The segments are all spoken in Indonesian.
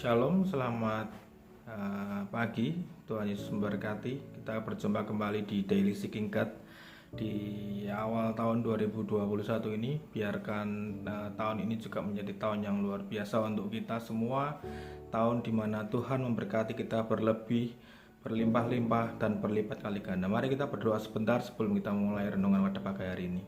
Shalom, selamat pagi. Tuhan Yesus memberkati. Kita berjumpa kembali di Daily Seeking God di awal tahun 2021 ini. Biarkan tahun ini juga menjadi tahun yang luar biasa untuk kita semua. Tahun di mana Tuhan memberkati kita berlebih, berlimpah-limpah dan berlipat kali ganda. Mari kita berdoa sebentar sebelum kita mulai renungan pada pagi hari ini.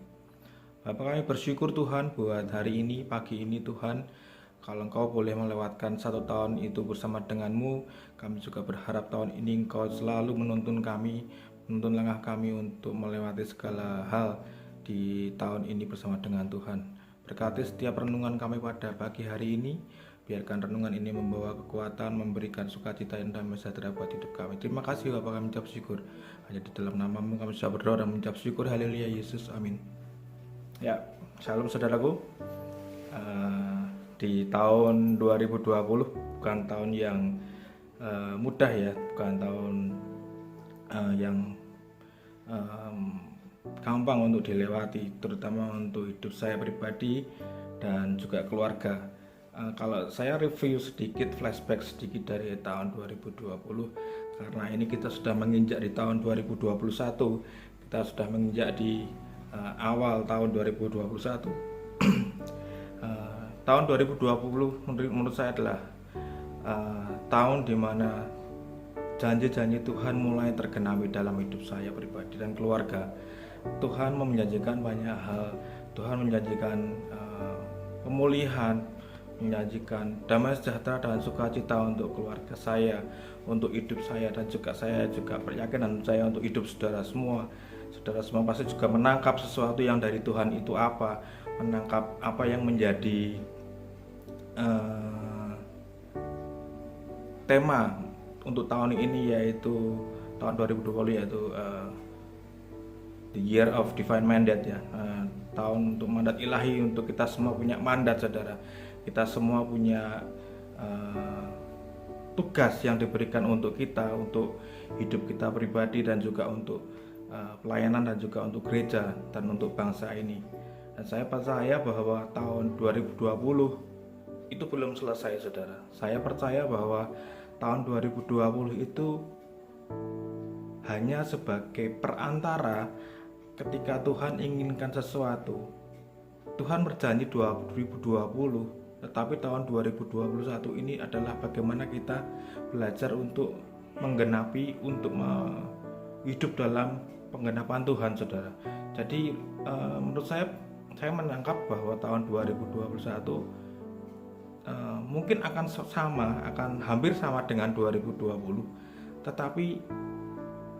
Bapak, kami bersyukur Tuhan buat hari ini, pagi ini Tuhan. Kalau Engkau boleh melewatkan satu tahun itu bersama denganmu, kami juga berharap tahun ini Engkau selalu menuntun kami, menuntun langkah kami untuk melewati segala hal di tahun ini bersama dengan Tuhan. Berkati setiap renungan kami pada pagi hari ini, biarkan renungan ini membawa kekuatan, memberikan sukacita yang damai sejahtera buat hidup kami. Terima kasih Bapak, kami ucap syukur. Hanya di dalam nama-Mu kami sudah berdoa dan mengucap syukur. Haleluya Yesus, amin. Ya, shalom saudaraku. Di tahun 2020 bukan tahun yang mudah ya, bukan tahun yang gampang untuk dilewati, terutama untuk hidup saya pribadi dan juga keluarga. Kalau saya review sedikit, flashback sedikit dari tahun 2020, karena ini kita sudah menginjak di tahun 2021, kita sudah menginjak di awal tahun 2021. Tahun 2020 menurut saya adalah tahun dimana janji-janji Tuhan mulai tergenapi dalam hidup saya pribadi dan keluarga. Tuhan menjanjikan banyak hal. Tuhan menjanjikan pemulihan, menjanjikan damai sejahtera dan sukacita untuk keluarga saya, untuk hidup saya, dan juga saya juga berkeyakinan saya untuk hidup saudara semua. Saudara semua pasti juga menangkap sesuatu yang dari Tuhan itu apa, menangkap apa yang menjadi tema untuk tahun ini, yaitu tahun 2020, yaitu the year of divine mandate ya, tahun untuk mandat ilahi. Untuk kita semua punya mandat saudara, kita semua punya tugas yang diberikan untuk kita, untuk hidup kita pribadi dan juga untuk pelayanan dan juga untuk gereja dan untuk bangsa ini. Dan saya percaya bahwa tahun 2020 itu belum selesai saudara. Saya percaya bahwa tahun 2020 itu hanya sebagai perantara ketika Tuhan inginkan sesuatu. Tuhan berjanji 2020, tetapi tahun 2021 ini adalah bagaimana kita belajar untuk menggenapi, untuk hidup dalam penggenapan Tuhan saudara. Jadi menurut saya menangkap bahwa tahun 2021 mungkin akan hampir sama dengan 2020, tetapi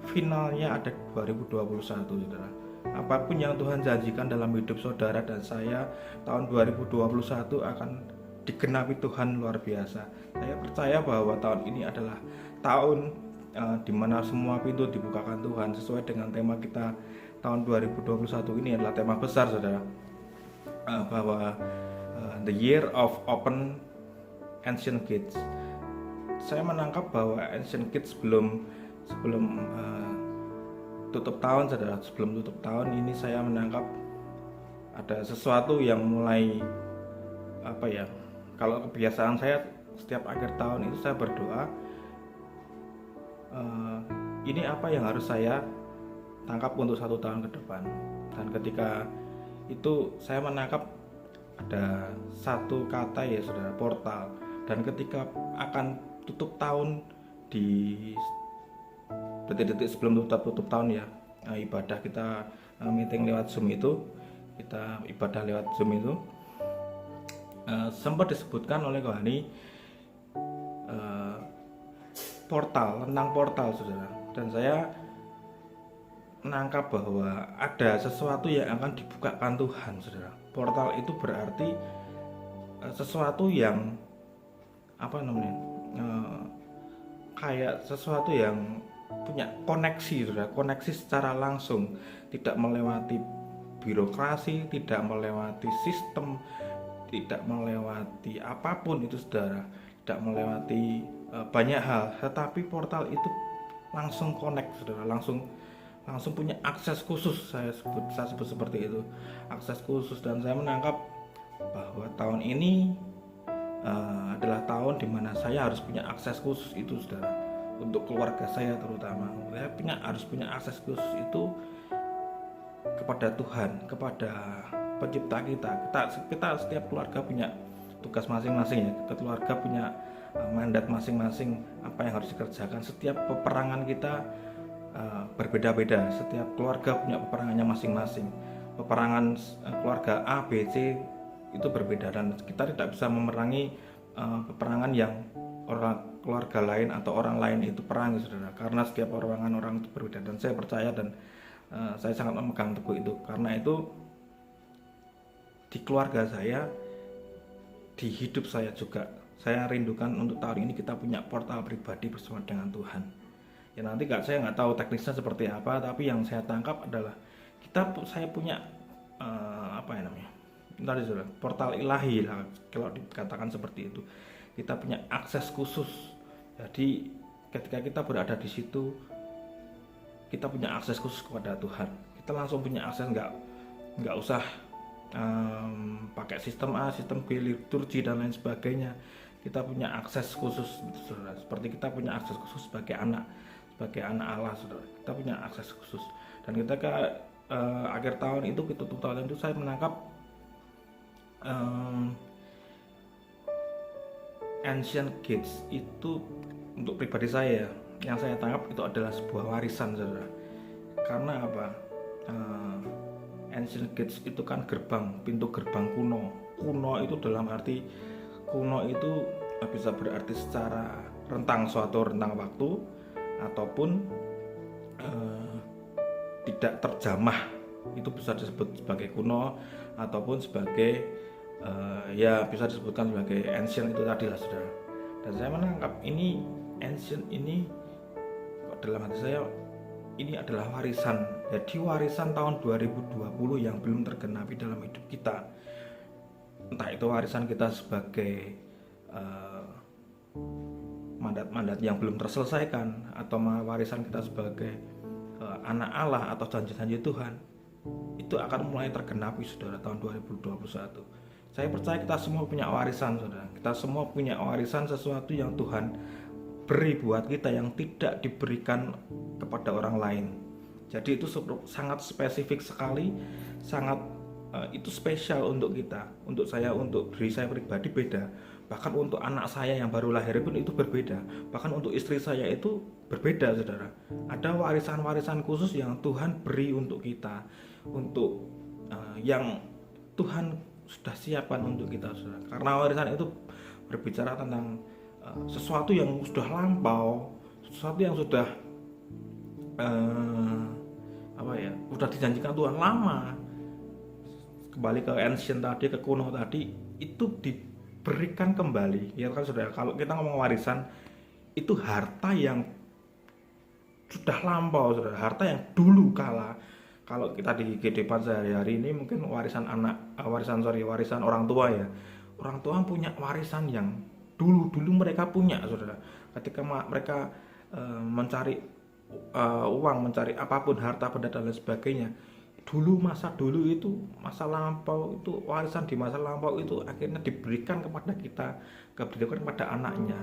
finalnya ada 2021 saudara. Apapun yang Tuhan janjikan dalam hidup saudara dan saya, tahun 2021 akan digenapi Tuhan luar biasa. Saya percaya bahwa tahun ini adalah tahun di mana semua pintu dibukakan Tuhan sesuai dengan tema kita. Tahun 2021 ini adalah tema besar saudara, bahwa the year of open ancient gates. Saya menangkap bahwa ancient gates sebelum tutup tahun saudara, sebelum tutup tahun ini saya menangkap ada sesuatu yang mulai kalau kebiasaan saya setiap akhir tahun itu saya berdoa, ini apa yang harus saya tangkap untuk satu tahun ke depan. Dan ketika itu saya menangkap ada satu kata ya saudara, portal. Dan ketika akan tutup tahun, di detik-detik sebelum tutup tahun ya, ibadah kita meeting lewat Zoom itu, kita ibadah lewat Zoom itu, sempat disebutkan oleh Kohani portal, tentang portal saudara. Dan saya menangkap bahwa ada sesuatu yang akan dibukakan Tuhan saudara. Portal itu berarti sesuatu yang kayak sesuatu yang punya koneksi saudara, koneksi secara langsung, tidak melewati birokrasi, tidak melewati sistem, tidak melewati apapun itu saudara, tidak melewati banyak hal, tetapi portal itu langsung connect saudara, langsung punya akses khusus. Saya sebut seperti itu, akses khusus. Dan saya menangkap bahwa tahun ini adalah tahun tahun di mana saya harus punya akses khusus itu, saudara, untuk keluarga saya terutama. Saya harus punya akses khusus itu kepada Tuhan, kepada pencipta kita. Kita setiap keluarga punya tugas masing-masing ya. Keluarga punya mandat masing-masing apa yang harus dikerjakan. Setiap peperangan kita berbeda-beda. Setiap keluarga punya peperangannya masing-masing. Peperangan keluarga A, B, C itu berbeda, dan kita tidak bisa memerangi peperangan yang keluarga lain atau orang lain itu perangi, saudara, karena setiap peperangan orang itu berbeda. Dan saya percaya dan saya sangat memegang teguh itu. Karena itu di keluarga saya, di hidup saya juga, saya rindukan untuk tahun ini kita punya portal pribadi bersama dengan Tuhan. Ya nanti saya nggak tahu teknisnya seperti apa, tapi yang saya tangkap adalah saya punya portal ilahi lah, kalau dikatakan seperti itu. Kita punya akses khusus. Jadi ketika kita berada di situ, kita punya akses khusus kepada Tuhan. Kita langsung punya akses, nggak usah pakai sistem A, sistem B, liturgi dan lain sebagainya. Kita punya akses khusus, saudara. Seperti kita punya akses khusus sebagai anak Allah, saudara. Kita punya akses khusus. Dan ketika akhir tahun itu, tutup tahun itu, saya menangkap Ancient Gates itu untuk pribadi saya, yang saya tangkap itu adalah sebuah warisan, saudara. Karena apa? Ancient Gates itu kan pintu gerbang kuno. Kuno itu dalam arti kuno itu bisa berarti secara suatu rentang waktu, ataupun tidak terjamah, itu bisa disebut sebagai kuno, ataupun sebagai ya bisa disebutkan sebagai ancient itu tadi lah, saudara. Dan saya menangkap ini ancient ini dalam hati saya, ini adalah warisan. Jadi warisan tahun 2020 yang belum tergenapi dalam hidup kita. Entah itu warisan kita sebagai mandat-mandat yang belum terselesaikan, atau warisan kita sebagai anak Allah atau janji-janji Tuhan, itu akan mulai tergenapi, saudara, tahun 2021. Saya percaya kita semua punya warisan, saudara. Kita semua punya warisan, sesuatu yang Tuhan beri buat kita yang tidak diberikan kepada orang lain. Jadi itu sangat spesifik sekali, itu spesial untuk kita, untuk saya, untuk diri saya pribadi beda. Bahkan untuk anak saya yang baru lahir pun itu berbeda. Bahkan untuk istri saya itu berbeda, saudara. Ada warisan-warisan khusus yang Tuhan beri untuk kita, untuk yang Tuhan sudah siapkan untuk kita, saudara. Karena warisan itu berbicara tentang sesuatu yang sudah lampau, sesuatu yang sudah sudah dijanjikan Tuhan lama. Kembali ke ancient tadi, ke kuno tadi, itu diberikan kembali, ya kan, saudara. Kalau kita ngomong warisan, itu harta yang sudah lampau, saudara. Harta yang dulu kala, kalau kita di kehidupan sehari-hari ini mungkin warisan orang tua ya. Orang tua punya warisan yang dulu mereka punya, saudara. Ketika mereka mencari uang, mencari apapun, harta benda dan lain sebagainya, masa lampau itu, warisan di masa lampau itu akhirnya diberikan kepada kita, kepada anaknya.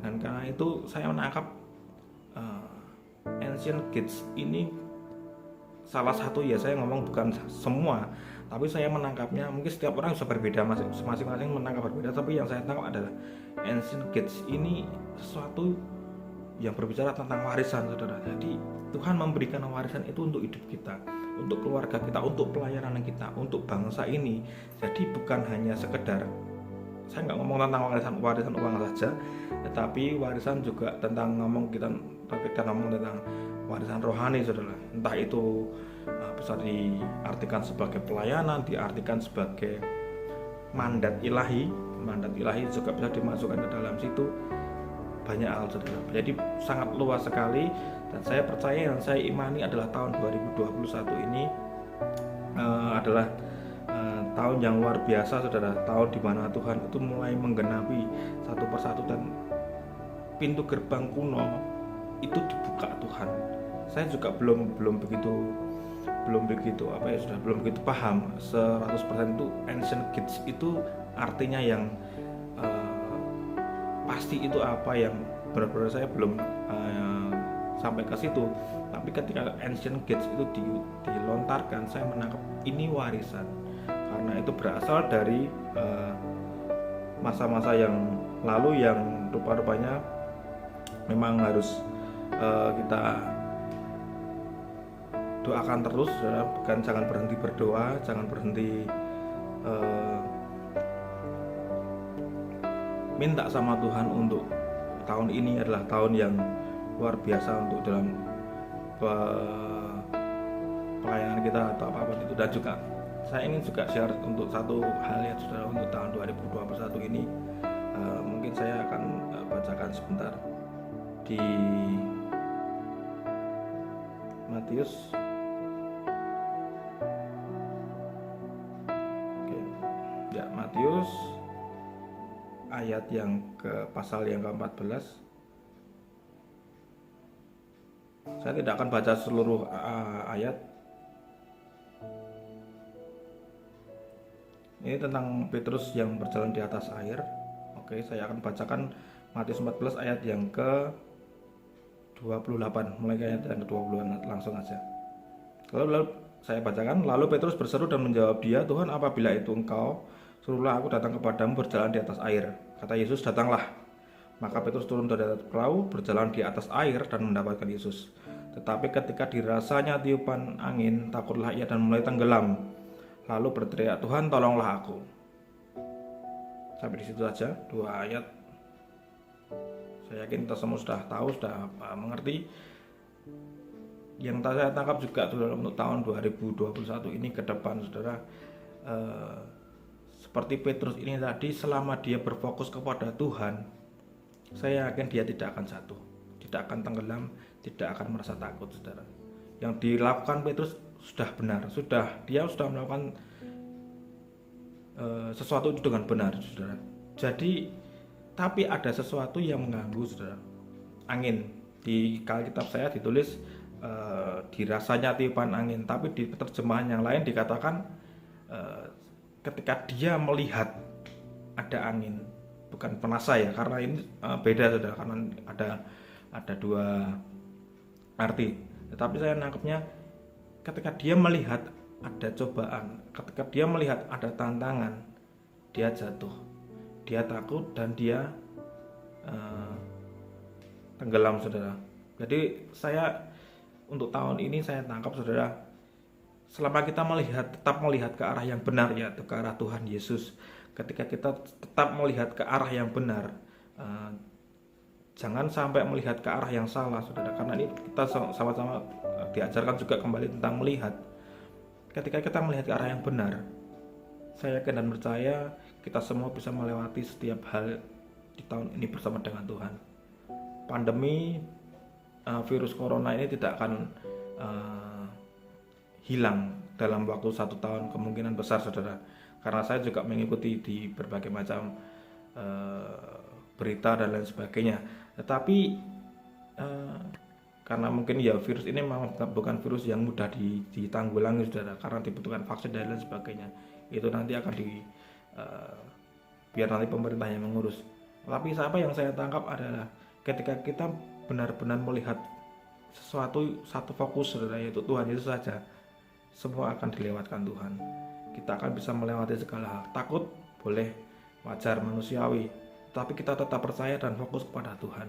Dan karena itu saya menangkap Ancient Gates ini salah satu, ya saya ngomong bukan semua, tapi saya menangkapnya, mungkin setiap orang bisa berbeda, masing-masing menangkap berbeda, tapi yang saya tangkap adalah Ancient Gates ini sesuatu yang berbicara tentang warisan, saudara. Jadi Tuhan memberikan warisan itu untuk hidup kita, untuk keluarga kita, untuk pelayanan kita, untuk bangsa ini. Jadi bukan hanya sekedar, saya nggak ngomong tentang warisan uang saja, tetapi warisan juga tentang kita ngomong tentang warisan rohani, saudara. Entah itu bisa diartikan sebagai pelayanan, diartikan sebagai mandat ilahi juga bisa dimasukkan ke dalam situ. Banyak hal, saudara. Jadi sangat luas sekali, dan saya percaya dan saya imani adalah tahun 2021 ini adalah tahun yang luar biasa, saudara. Tahun di mana Tuhan itu mulai menggenapi satu persatu, dan pintu gerbang kuno itu dibuka Tuhan. Saya juga belum begitu paham 100% itu Ancient Gates itu artinya yang pasti itu apa, yang benar-benar saya belum sampai ke situ. Tapi ketika Ancient Gates itu dilontarkan, saya menangkap ini warisan, karena itu berasal dari masa-masa yang lalu yang rupa-rupanya memang harus kita doakan terus, bukan, jangan berhenti berdoa, jangan berhenti minta sama Tuhan untuk tahun ini adalah tahun yang luar biasa untuk dalam pelayanan kita atau apapun itu. Dan juga saya ingin juga share untuk satu hal ya saudara, untuk tahun 2021 ini mungkin saya akan bacakan sebentar di Matius. Oke. Ya, Matius ayat yang ke pasal yang ke-14. Saya tidak akan baca seluruh ayat. Ini tentang Petrus yang berjalan di atas air. Oke, saya akan bacakan Matius 14 ayat yang ke 28, mulai ayat yang ke-20 langsung aja. Lalu saya bacakan, lalu Petrus berseru dan menjawab dia, Tuhan, apabila itu engkau, suruhlah aku datang kepadamu berjalan di atas air. Kata Yesus, datanglah. Maka Petrus turun dari atas perahu, berjalan di atas air dan mendapatkan Yesus. Tetapi ketika dirasanya tiupan angin, takutlah ia dan mulai tenggelam. Lalu berteriak, Tuhan, tolonglah aku. Sampai di situ saja, 2 ayat. Saya yakin kita semua sudah tahu, sudah mengerti. Yang saya tangkap juga saudara untuk tahun 2021 ini ke depan, saudara, seperti Petrus ini tadi, selama dia berfokus kepada Tuhan, saya yakin dia tidak akan jatuh, tidak akan tenggelam, tidak akan merasa takut, saudara. Yang dilakukan Petrus sudah benar, dia sudah melakukan sesuatu itu dengan benar, saudara. Jadi, tapi ada sesuatu yang mengganggu, saudara. Angin. Di Alkitab saya ditulis dirasanya tiupan angin, tapi di terjemahan yang lain dikatakan ketika dia melihat ada angin, bukan penasa ya, karena ini beda, saudara, karena ada 2 arti. Tetapi saya nangkepnya ketika dia melihat ada cobaan, ketika dia melihat ada tantangan, dia jatuh, dia takut, dan dia tenggelam, saudara. Jadi saya untuk tahun ini saya tangkap, saudara, selama kita tetap melihat ke arah yang benar, yaitu ke arah Tuhan Yesus. Ketika kita tetap melihat ke arah yang benar, jangan sampai melihat ke arah yang salah, saudara. Karena ini kita sama-sama diajarkan juga kembali tentang melihat. Ketika kita melihat ke arah yang benar, saya yakin dan percaya kita semua bisa melewati setiap hal di tahun ini bersama dengan Tuhan. Pandemi virus corona ini tidak akan hilang dalam waktu 1 tahun, kemungkinan besar, saudara. Karena saya juga mengikuti di berbagai macam berita dan lain sebagainya. Tetapi karena mungkin ya virus ini memang bukan virus yang mudah ditanggulangi, saudara, karena dibutuhkan vaksin dan lain sebagainya. Itu nanti akan biar nanti pemerintah yang mengurus. Tapi apa yang saya tangkap adalah ketika kita benar-benar melihat satu fokus, saudara, yaitu Tuhan Yesus saja, semua akan dilewatkan Tuhan. Kita akan bisa melewati segala hal. Takut boleh, wajar, manusiawi, tapi kita tetap percaya dan fokus kepada Tuhan.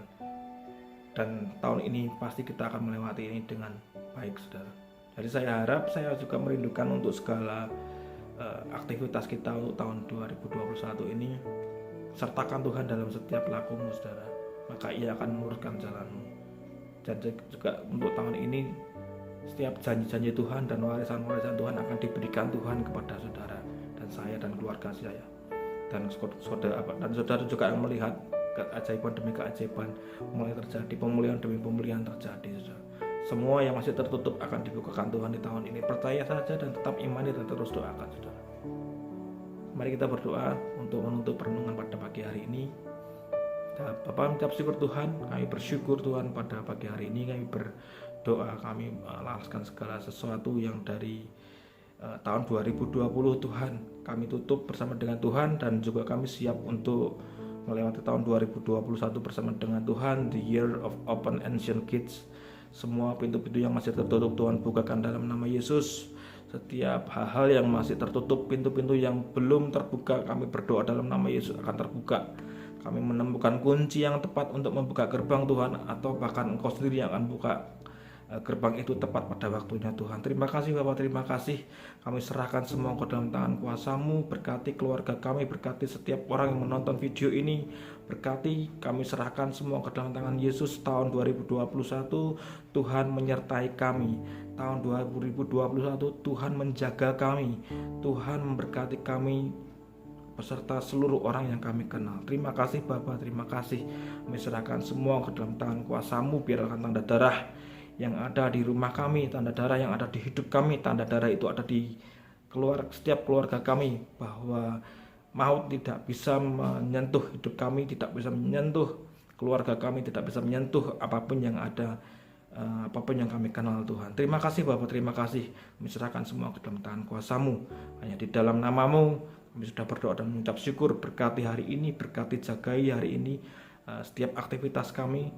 Dan tahun ini pasti kita akan melewati ini dengan baik, saudara. Jadi saya harap, saya juga merindukan untuk segala aktivitas kita untuk tahun 2021 ini, sertakan Tuhan dalam setiap lakumu, saudara, maka Ia akan meluruskan jalanmu. Dan juga untuk tahun ini, setiap janji-janji Tuhan dan warisan-warisan Tuhan akan diberikan Tuhan kepada saudara dan saya dan keluarga saya. Dan saudara juga yang melihat keajaiban demi keajaiban mulai terjadi, pemulihan demi pemulihan terjadi, saudara. Semua yang masih tertutup akan dibukakan Tuhan di tahun ini. Percaya saja dan tetap imani dan terus doakan, saudara. Mari kita berdoa untuk menutup renungan pada pagi hari ini. Bapak, mengucap syukur Tuhan, kami bersyukur Tuhan pada pagi hari ini. Kami berdoa, kami melepaskan segala sesuatu yang dari tahun 2020 Tuhan. Kami tutup bersama dengan Tuhan dan juga kami siap untuk melewati tahun 2021 bersama dengan Tuhan, the year of open ancient gates. Semua pintu-pintu yang masih tertutup Tuhan bukakan dalam nama Yesus. Setiap hal-hal yang masih tertutup, pintu-pintu yang belum terbuka, kami berdoa dalam nama Yesus akan terbuka. Kami menemukan kunci yang tepat untuk membuka gerbang Tuhan, atau bahkan Engkau sendiri yang akan buka gerbang itu tepat pada waktunya Tuhan. Terima kasih Bapak, terima kasih. Kami serahkan semua ke dalam tangan kuasa-Mu. Berkati keluarga kami, berkati setiap orang yang menonton video ini. Berkati, kami serahkan semua ke dalam tangan Yesus. Tahun 2021 Tuhan menyertai kami. Tahun 2021 Tuhan menjaga kami. Tuhan memberkati kami beserta seluruh orang yang kami kenal. Terima kasih Bapak, terima kasih. Kami serahkan semua ke dalam tangan kuasa-Mu. Biarkan tanda darah yang ada di rumah kami, tanda darah yang ada di hidup kami, tanda darah itu ada di setiap keluarga kami, bahwa maut tidak bisa menyentuh hidup kami, tidak bisa menyentuh keluarga kami, tidak bisa menyentuh apapun yang ada, apapun yang kami kenal Tuhan. Terima kasih Bapak, terima kasih. Kami serahkan semua ke dalam tangan kuasa-Mu. Hanya di dalam nama-Mu kami sudah berdoa dan mengucap syukur. Berkati hari ini, berkati jagai hari ini, setiap aktivitas kami,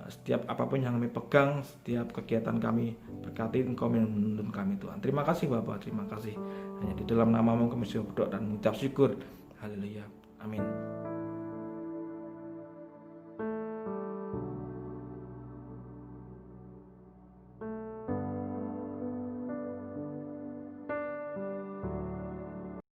setiap apapun yang kami pegang, setiap kegiatan kami. Berkati Engkau yang menuntun kami Tuhan. Terima kasih Bapak, terima kasih. Hanya di dalam nama-Mu kami sudah berdoa dan mengucap syukur. Haleluya, amin.